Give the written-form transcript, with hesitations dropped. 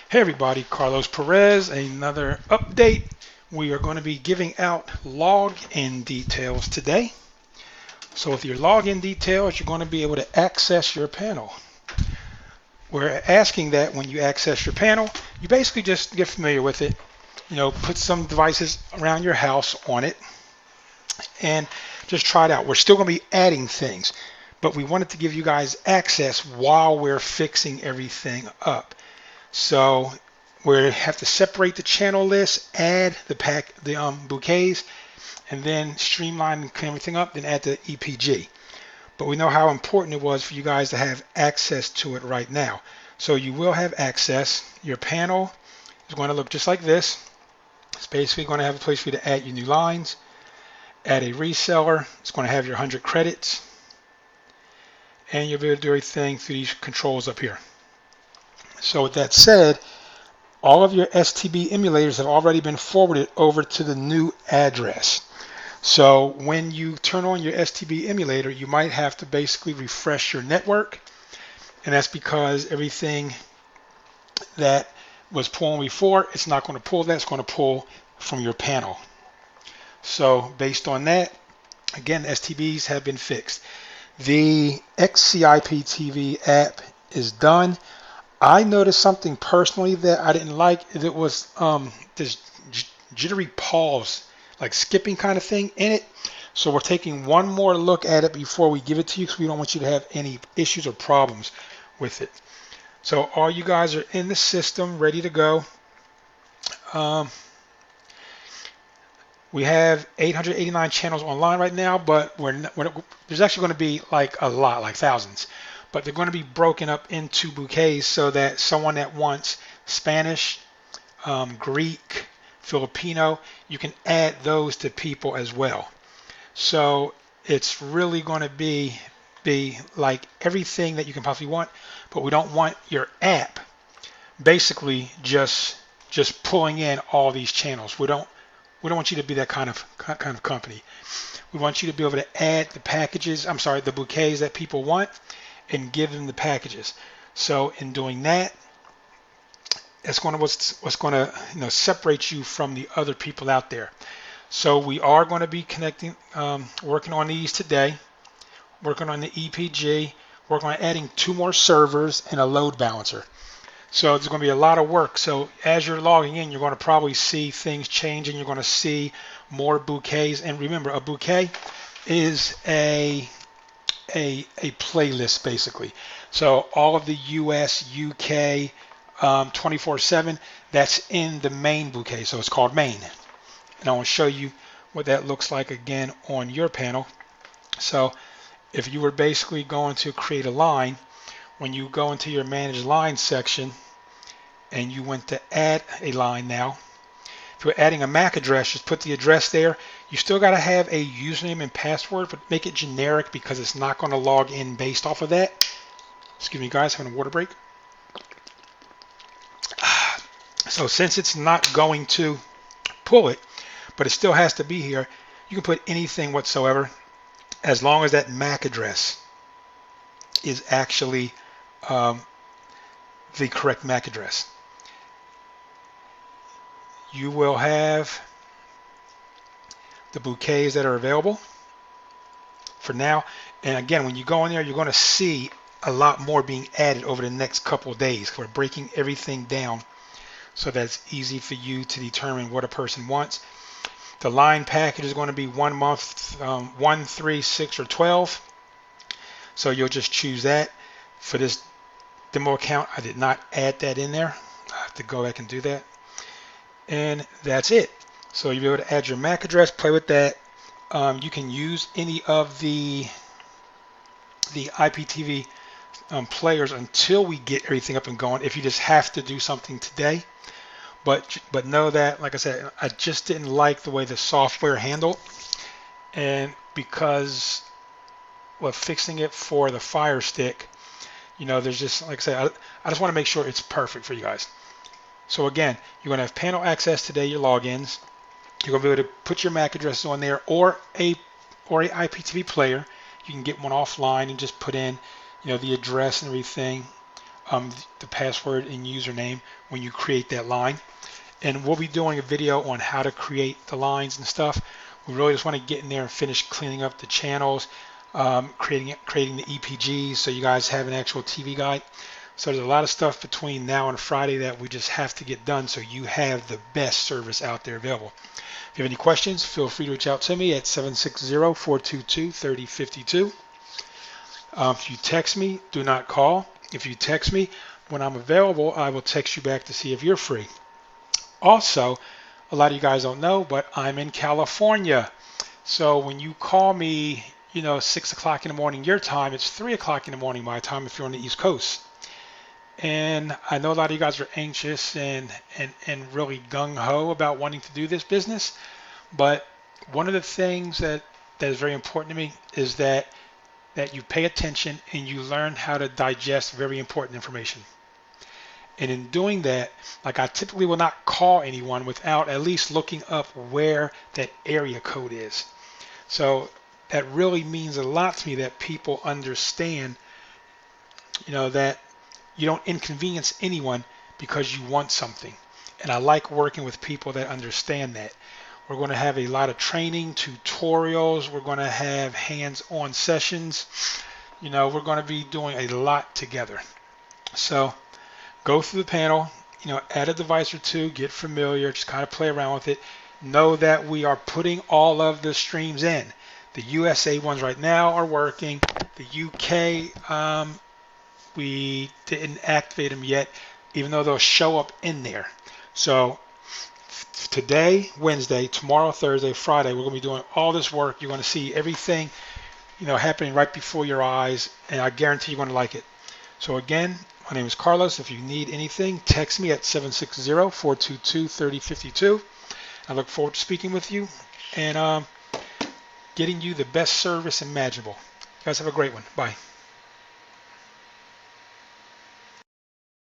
Hey everybody, Carlos Perez, another update. We are going to be giving out login details today. So with your login details, you're going to be able to access your panel. We're asking that when you access your panel, you basically just get familiar with it. Put some devices around your house on it and just try it out. We're still going to be adding things, but we wanted to give you guys access while we're fixing everything up. So we have to separate the channel list, add the bouquets, and then streamline and clean everything up, then add the EPG. But we know how important it was for you guys to have access to it right now. So you will have access. Your panel is going to look just like this. It's basically going to have a place for you to add your new lines, add a reseller. It's going to have your 100 credits, and you'll be able to do everything through these controls up here. So with that said, all of your STB emulators have already been forwarded over to the new address. So when you turn on your STB emulator, you might have to basically refresh your network. And that's because everything that was pulling before, it's not going to pull that. It's going to pull from your panel. So based on that, again, STBs have been fixed. The XCIP TV app is done. I noticed something personally that I didn't like. It was this jittery pause, like skipping kind of thing in it. So we're taking one more look at it before we give it to you because we don't want you to have any issues or problems with it. So all you guys are in the system, ready to go. We have 889 channels online right now, but there's actually going to be like a lot, like thousands. But they're going to be broken up into bouquets so that someone that wants Spanish, Greek, Filipino, you can add those to people as well. So it's really going to be like everything that you can possibly want, but we don't want your app basically just pulling in all these channels. We don't want you to be that kind of company. We want you to be able to add the bouquets that people want and give them the packages. So in doing that, that's what's going to separate you from the other people out there. So we are going to be working on these today, working on the EPG, working on adding 2 more servers and a load balancer. So there's going to be a lot of work. So as you're logging in, you're going to probably see things changing. You're going to see more bouquets. And remember, a bouquet is a playlist basically. So all of the US, UK, 24/7, that's in the main bouquet. So it's called main. And I want to show you what that looks like again on your panel. So if you were basically going to create a line, when you go into your manage line section and you went to add a line now, if you're adding a MAC address, just put the address there. You still got to have a username and password, but make it generic because it's not going to log in based off of that. Excuse me guys, having a water break. So since it's not going to pull it, but it still has to be here, you can put anything whatsoever as long as that MAC address is actually the correct MAC address. You will have the bouquets that are available for now. And again, when you go in there, you're going to see a lot more being added over the next couple of days. We're breaking everything down so that it's easy for you to determine what a person wants. The line package is going to be 1 month, 1, 3, 6, or 12. So you'll just choose that. For this demo account, I did not add that in there. I have to go back and do that. And that's it. So you'll be able to add your MAC address, play with that. You can use any of the IPTV players until we get everything up and going, if you just have to do something today. But know that, like I said, I just didn't like the way the software handled, and because fixing it for the Fire Stick, there's just, like I said, I just want to make sure it's perfect for you guys. So again, you're going to have panel access today, your logins. You're going to be able to put your MAC address on there, or a IPTV player. You can get one offline and just put in, the address and everything the password and username when you create that line. And we'll be doing a video on how to create the lines and stuff. We really just want to get in there and finish cleaning up the channels, creating the EPGs, so you guys have an actual TV guide. So there's a lot of stuff between now and Friday that we just have to get done so you have the best service out there available. If you have any questions, feel free to reach out to me at 760-422-3052. If you text me, do not call. If you text me, when I'm available, I will text you back to see if you're free. Also, a lot of you guys don't know, but I'm in California. So when you call me, 6 o'clock in the morning your time, it's 3 o'clock in the morning my time if you're on the East Coast. And I know a lot of you guys are anxious and really gung-ho about wanting to do this business. But one of the things that is very important to me is that you pay attention and you learn how to digest very important information. And in doing that, like, I typically will not call anyone without at least looking up where that area code is. So that really means a lot to me that people understand, that you don't inconvenience anyone because you want something. And I like working with people that understand that. We're going to have a lot of training, tutorials. We're going to have hands-on sessions. We're going to be doing a lot together. So go through the panel, add a device or two, get familiar, just kind of play around with it. Know that we are putting all of the streams in. The USA ones right now are working. The UK, we didn't activate them yet, even though they'll show up in there. So today, Wednesday, tomorrow, Thursday, Friday, we're going to be doing all this work. You're going to see everything, happening right before your eyes, and I guarantee you're going to like it. So again, my name is Carlos. If you need anything, text me at 760-422-3052. I look forward to speaking with you and getting you the best service imaginable. You guys have a great one. Bye.